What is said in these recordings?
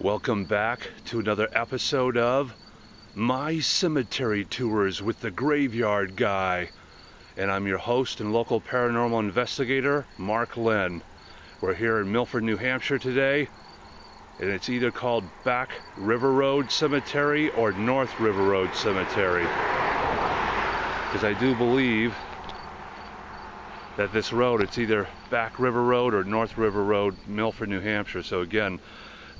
Welcome back to another episode of My Cemetery Tours with the Graveyard Guy. And I'm your host and local paranormal investigator, Mark Lynn. We're here in Milford, New Hampshire today, and it's either called Back River Road Cemetery or North River Road Cemetery. Because I do believe that this road, it's either Back River Road or North River Road, Milford, New Hampshire. So again,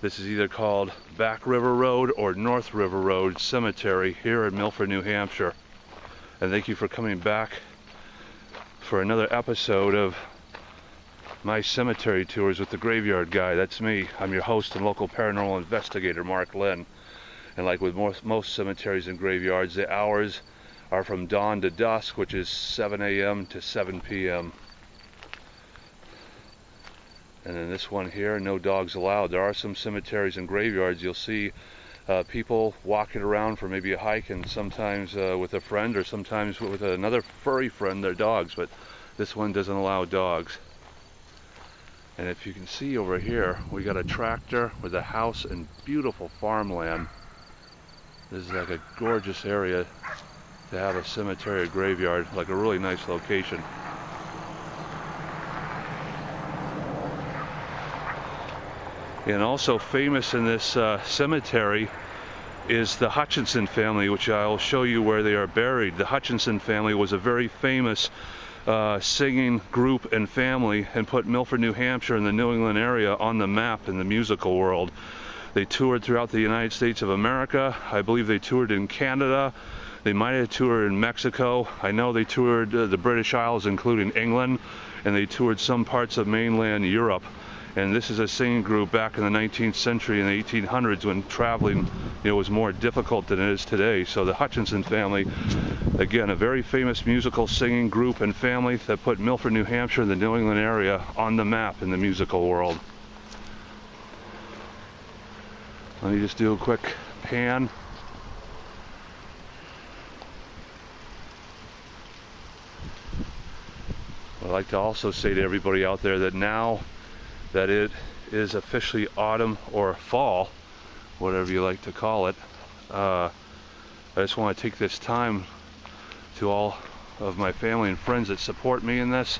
this is either called Back River Road or North River Road Cemetery here in Milford, New Hampshire. And thank you for coming back for another episode of My Cemetery Tours with the Graveyard Guy. That's me. I'm your host and local paranormal investigator, Mark Lynn. And like with most cemeteries and graveyards, the hours are from dawn to dusk, which is 7 a.m. to 7 p.m. And then this one here, no dogs allowed. There are some cemeteries and graveyards you'll see people walking around for maybe a hike, and sometimes with a friend or sometimes with another furry friend, their dogs, but this one doesn't allow dogs. And if you can see over here, we got a tractor with a house and beautiful farmland. This is like a gorgeous area to have a cemetery or graveyard, like a really nice location. And also famous in this cemetery is the Hutchinson family, which I'll show you where they are buried. The Hutchinson family was a very famous singing group and family, and put Milford, New Hampshire and the New England area on the map in the musical world. They toured throughout the United States of America. I believe they toured in Canada. They might have toured in Mexico. I know they toured the British Isles, including England, and they toured some parts of mainland Europe. And this is a singing group back in the 19th century and the 1800s, when traveling, was more difficult than it is today. So the Hutchinson family, again, a very famous musical singing group and family that put Milford, New Hampshire and the New England area on the map in the musical world. Let me just do a quick pan. I'd like to also say to everybody out there that now that it is officially autumn or fall, whatever you like to call it, I just want to take this time to all of my family and friends that support me in this,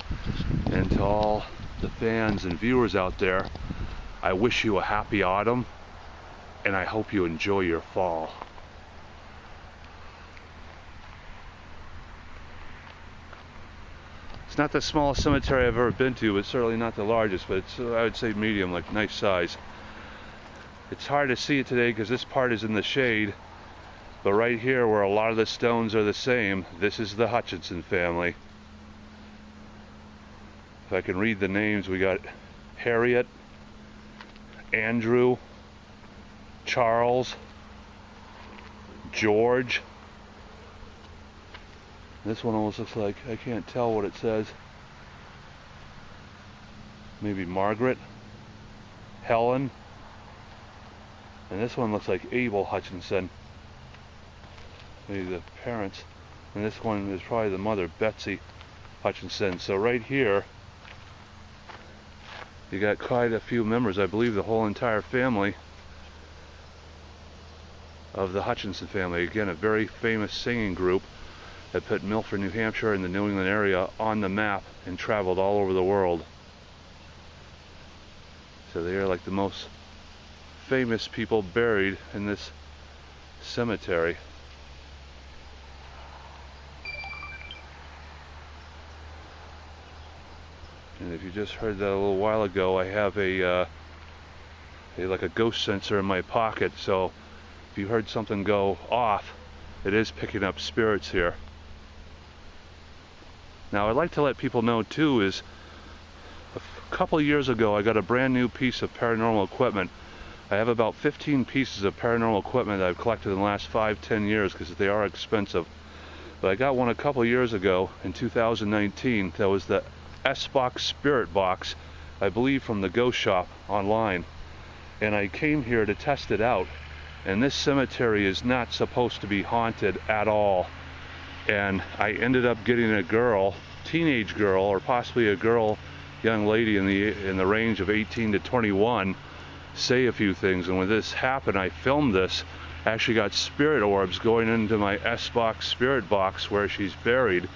and to all the fans and viewers out there. I wish you a happy autumn, and I hope you enjoy your fall. It's not the smallest cemetery I've ever been to, but certainly not the largest, but it's, I would say, medium, like nice size. It's hard to see it today because this part is in the shade, but right here where a lot of the stones are the same, this is the Hutchinson family. If I can read the names, we got Harriet, Andrew, Charles, George. This one almost looks like, I can't tell what it says. Maybe Margaret, Helen, and this one looks like Abel Hutchinson. Maybe the parents. And this one is probably the mother, Betsy Hutchinson. So right here, you got quite a few members. I believe the whole entire family of the Hutchinson family. Again, a very famous singing group that put Milford, New Hampshire and the New England area on the map and traveled all over the world. So they are like the most famous people buried in this cemetery. And if you just heard that a little while ago, I have a like a ghost sensor in my pocket, so if you heard something go off, it is picking up spirits here. Now, I'd like to let people know too is a couple of years ago I got a brand new piece of paranormal equipment. I have about 15 pieces of paranormal equipment that I've collected in the last 5-10 years because they are expensive. But I got one a couple of years ago in 2019 that was the S-Box Spirit Box, I believe from the Ghost Shop online. And I came here to test it out. And this cemetery is not supposed to be haunted at all. And I ended up getting a girl, teenage girl, or possibly a girl, young lady in the range of 18 to 21, say a few things. And when this happened, I filmed this. I actually got spirit orbs going into my S-box spirit box where she's buried,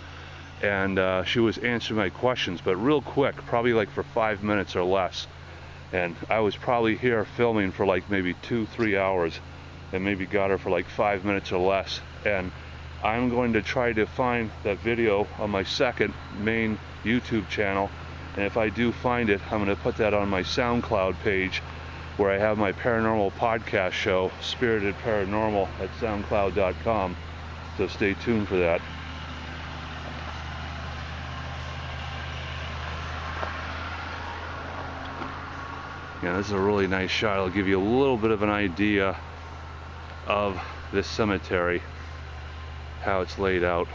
and she was answering my questions, but real quick, probably like for 5 minutes or less. And I was probably here filming for like maybe 2-3 hours, and maybe got her for like 5 minutes or less. And I'm going to try to find that video on my second main YouTube channel, and if I do find it, I'm going to put that on my SoundCloud page where I have my paranormal podcast show, Spirited Paranormal, at soundcloud.com. So stay tuned for that. Yeah, this is a really nice shot. It'll give you a little bit of an idea of this cemetery, how it's laid out.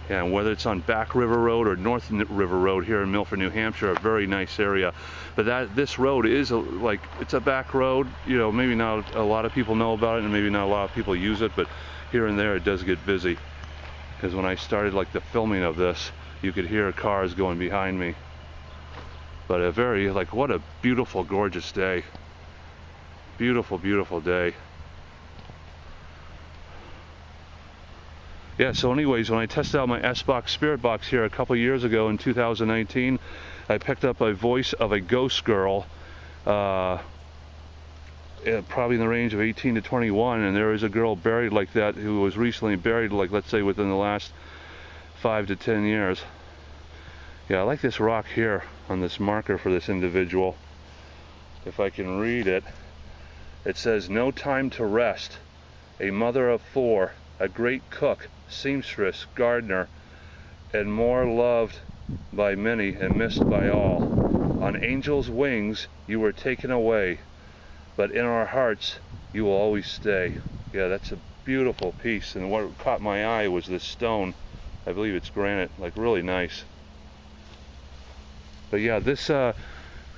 Yeah, and whether it's on Back River Road or North River Road here in Milford, New Hampshire, a very nice area. But this road is it's a back road. You know, maybe not a lot of people know about it, and maybe not a lot of people use it, but here and there it does get busy. Because when I started like the filming of this, you could hear cars going behind me. But a very, what a beautiful, gorgeous day. Beautiful, beautiful day. Yeah, so anyways, when I tested out my S-Box Spirit Box here a couple years ago in 2019, I picked up a voice of a ghost girl, probably in the range of 18 to 21, and there is a girl buried like that who was recently buried, let's say within the last 5 to 10 years. Yeah, I like this rock here on this marker for this individual. If I can read it, it says, "No time to rest, a mother of 4, a great cook, seamstress, gardener, and more loved by many and missed by all. On angels' wings you were taken away, but in our hearts you will always stay." Yeah, that's a beautiful piece, and what caught my eye was this stone. I believe it's granite, really nice. But yeah, this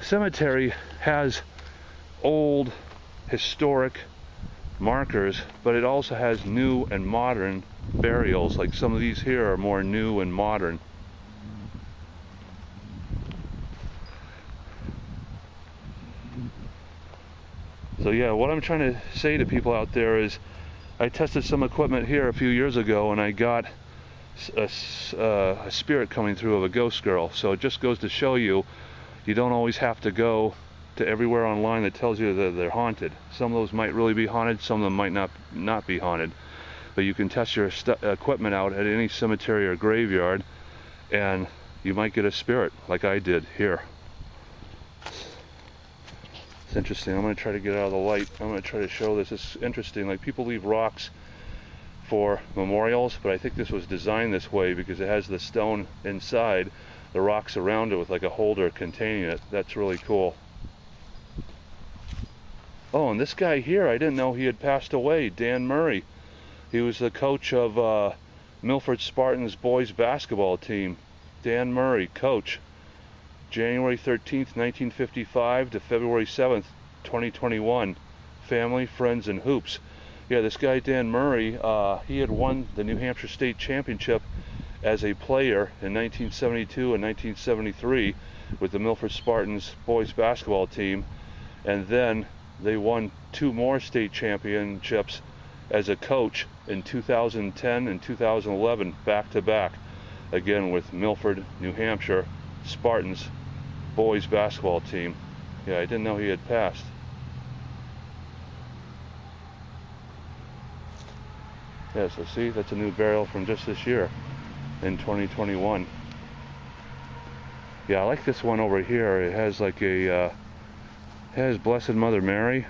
cemetery has old historic markers, but it also has new and modern burials. Like some of these here are more new and modern. So yeah, what I'm trying to say to people out there is I tested some equipment here a few years ago, and I got a spirit coming through of a ghost girl. So it just goes to show you, you don't always have to go to everywhere online that tells you that they're haunted. Some of those might really be haunted, some of them might not be haunted. But you can test your equipment out at any cemetery or graveyard, and you might get a spirit like I did here. It's interesting. I'm going to try to get out of the light. I'm going to try to show this. It's interesting. Like, people leave rocks for memorials, but I think this was designed this way because it has the stone inside, the rocks around it with like a holder containing it. That's really cool. Oh, and this guy here, I didn't know he had passed away, Dan Murray. He was the coach of Milford Spartans boys basketball team. Dan Murray, coach. January 13th, 1955 to February 7th, 2021. Family, friends, and hoops. Yeah, this guy Dan Murray, he had won the New Hampshire State Championship as a player in 1972 and 1973 with the Milford Spartans boys basketball team, and then they won 2 more state championships as a coach in 2010 and 2011, back to back, again with Milford, New Hampshire Spartans boys basketball team. Yeah, I didn't know he had passed. Yeah, so see, that's a new burial from just this year in 2021. Yeah, I like this one over here. It has like it has Blessed Mother Mary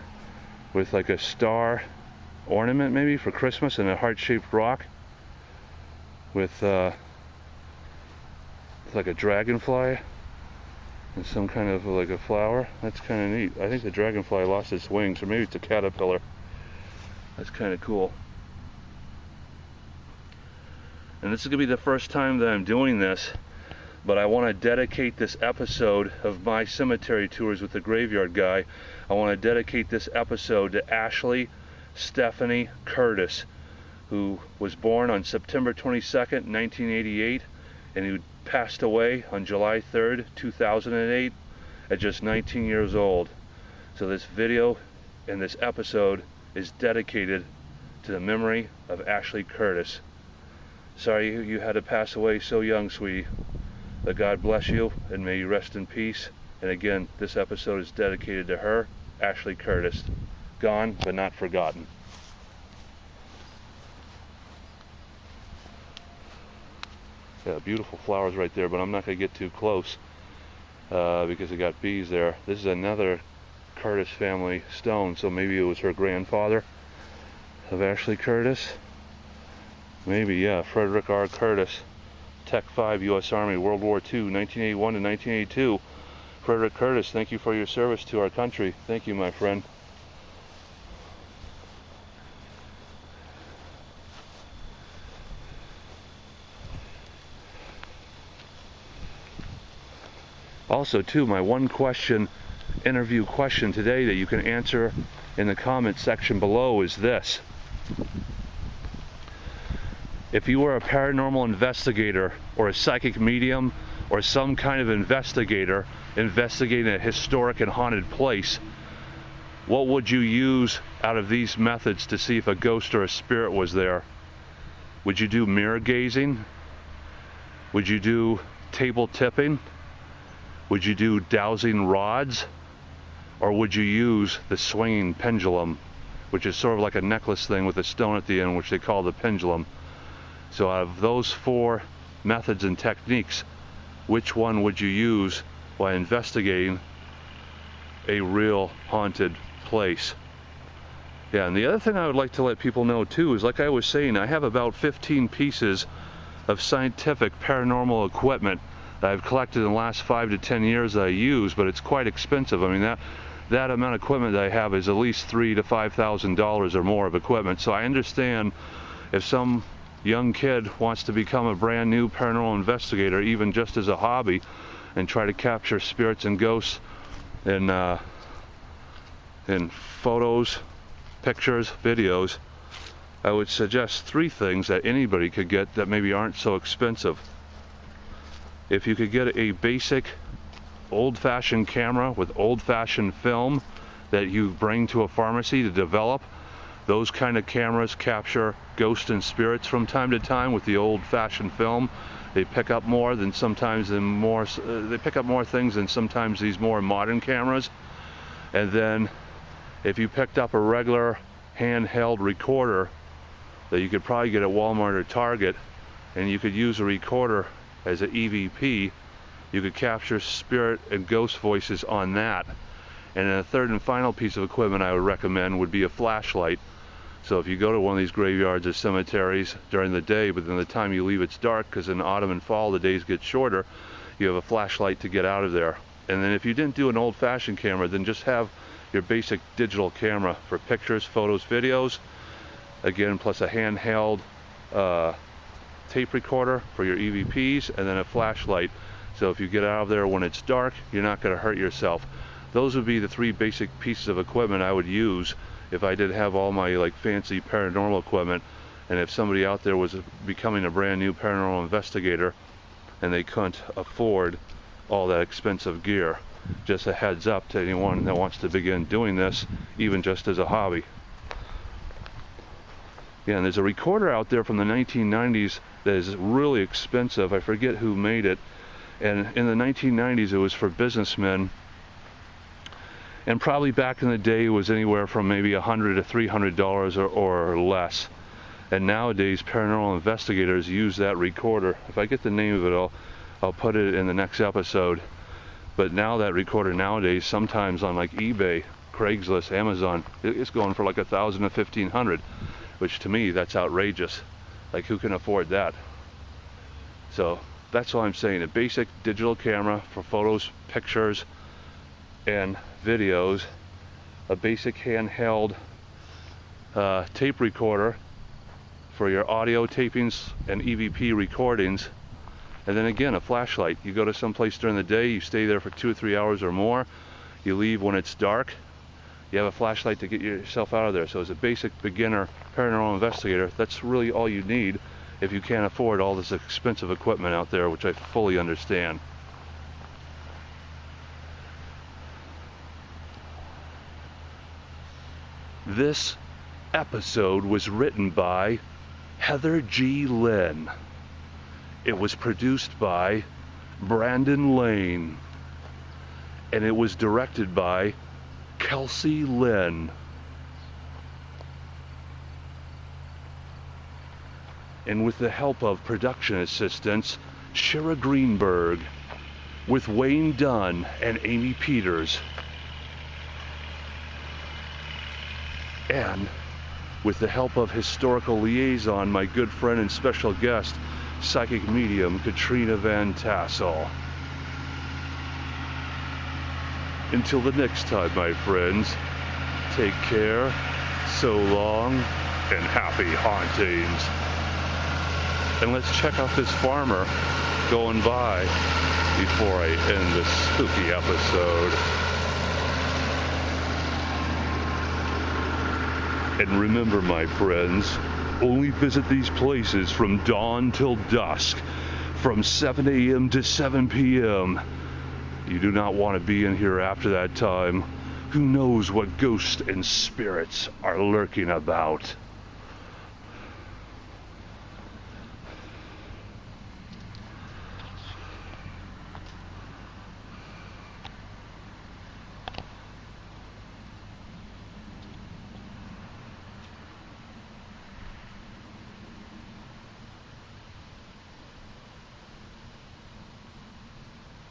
with like a star ornament maybe for Christmas, and a heart-shaped rock with like a dragonfly and some kind of like a flower. That's kind of neat. I think the dragonfly lost its wings, or maybe it's a caterpillar. That's kind of cool. And this is going to be the first time that I'm doing this, but I want to dedicate this episode of my cemetery tours with the graveyard guy. I want to dedicate this episode to Ashley Stephanie Curtis, who was born on September 22nd, 1988, and who passed away on July 3rd, 2008. at just 19 years old. So this video and this episode is dedicated to the memory of Ashley Curtis. Sorry you had to pass away so young, sweetie, but God bless you and may you rest in peace. And again, this episode is dedicated to her, Ashley Curtis. Gone but not forgotten. Yeah, beautiful flowers right there, but I'm not going to get too close because it got bees there. This is another Curtis family stone, so maybe it was her grandfather of Ashley Curtis. Maybe, yeah, Frederick R. Curtis, Tech 5, U.S. Army, World War II, 1981 to 1982. Frederick Curtis, thank you for your service to our country. Thank you, my friend. Also, too, my one question, interview question today that you can answer in the comment section below is this. If you were a paranormal investigator or a psychic medium or some kind of investigator investigating a historic and haunted place, what would you use out of these methods to see if a ghost or a spirit was there? Would you do mirror gazing? Would you do table tipping? Would you do dowsing rods? Or would you use the swinging pendulum, which is sort of like a necklace thing with a stone at the end, which they call the pendulum? So out of those four methods and techniques, which one would you use while investigating a real haunted place? Yeah, and the other thing I would like to let people know too is, like I was saying, I have about 15 pieces of scientific paranormal equipment that I've collected in the last 5 to 10 years that I use, but it's quite expensive. I mean, that amount of equipment that I have is at least $3,000 to $5,000 or more of equipment. So I understand if some young kid wants to become a brand new paranormal investigator, even just as a hobby, and try to capture spirits and ghosts in photos, pictures, videos, I would suggest 3 things that anybody could get that maybe aren't so expensive. If you could get a basic old-fashioned camera with old-fashioned film that you bring to a pharmacy to develop, those kind of cameras capture ghosts and spirits from time to time with the old-fashioned film. They pick up more than sometimes they pick up more things than sometimes these more modern cameras. And then if you picked up a regular handheld recorder that you could probably get at Walmart or Target, and you could use a recorder as an EVP, you could capture spirit and ghost voices on that. And then a third and final piece of equipment I would recommend would be a flashlight. So if you go to one of these graveyards or cemeteries during the day, but then the time you leave it's dark, because in autumn and fall the days get shorter, you have a flashlight to get out of there. And then if you didn't do an old-fashioned camera, then just have your basic digital camera for pictures, photos, videos, again, plus a handheld tape recorder for your EVPs, and then a flashlight. So if you get out of there when it's dark, you're not going to hurt yourself. Those would be the 3 basic pieces of equipment I would use if I did have all my like fancy paranormal equipment, and if somebody out there was becoming a brand new paranormal investigator and they couldn't afford all that expensive gear. Just a heads up to anyone that wants to begin doing this, even just as a hobby. Yeah, and there's a recorder out there from the 1990s that is really expensive. I forget who made it. And in the 1990s, it was for businessmen. And probably back in the day, it was anywhere from maybe $100 to $300 or less. And nowadays, paranormal investigators use that recorder. If I get the name of it, I'll put it in the next episode. But now that recorder nowadays, sometimes on like eBay, Craigslist, Amazon, it's going for like $1,000 to $1,500. Which to me, that's outrageous. Like, who can afford that? So that's all I'm saying. A basic digital camera for photos, pictures, and videos. A basic handheld tape recorder for your audio tapings and EVP recordings. And then again, a flashlight. You go to some place during the day, you stay there for 2 or 3 hours or more. You leave when it's dark. You have a flashlight to get yourself out of there. So as a basic beginner paranormal investigator, that's really all you need if you can't afford all this expensive equipment out there, which I fully understand. This episode was written by Heather G. Lynn. It was produced by Brandon Lane. And it was directed by Kelsey Lynn. And with the help of production assistants Shira Greenberg, with Wayne Dunn and Amy Peters, and with the help of historical liaison, my good friend and special guest, psychic medium Katrina Van Tassel. Until the next time, my friends, take care, so long, and happy hauntings. And let's check out this farmer going by before I end this spooky episode. And remember, my friends, only visit these places from dawn till dusk, from 7 a.m. to 7 p.m. You do not want to be in here after that time. Who knows what ghosts and spirits are lurking about?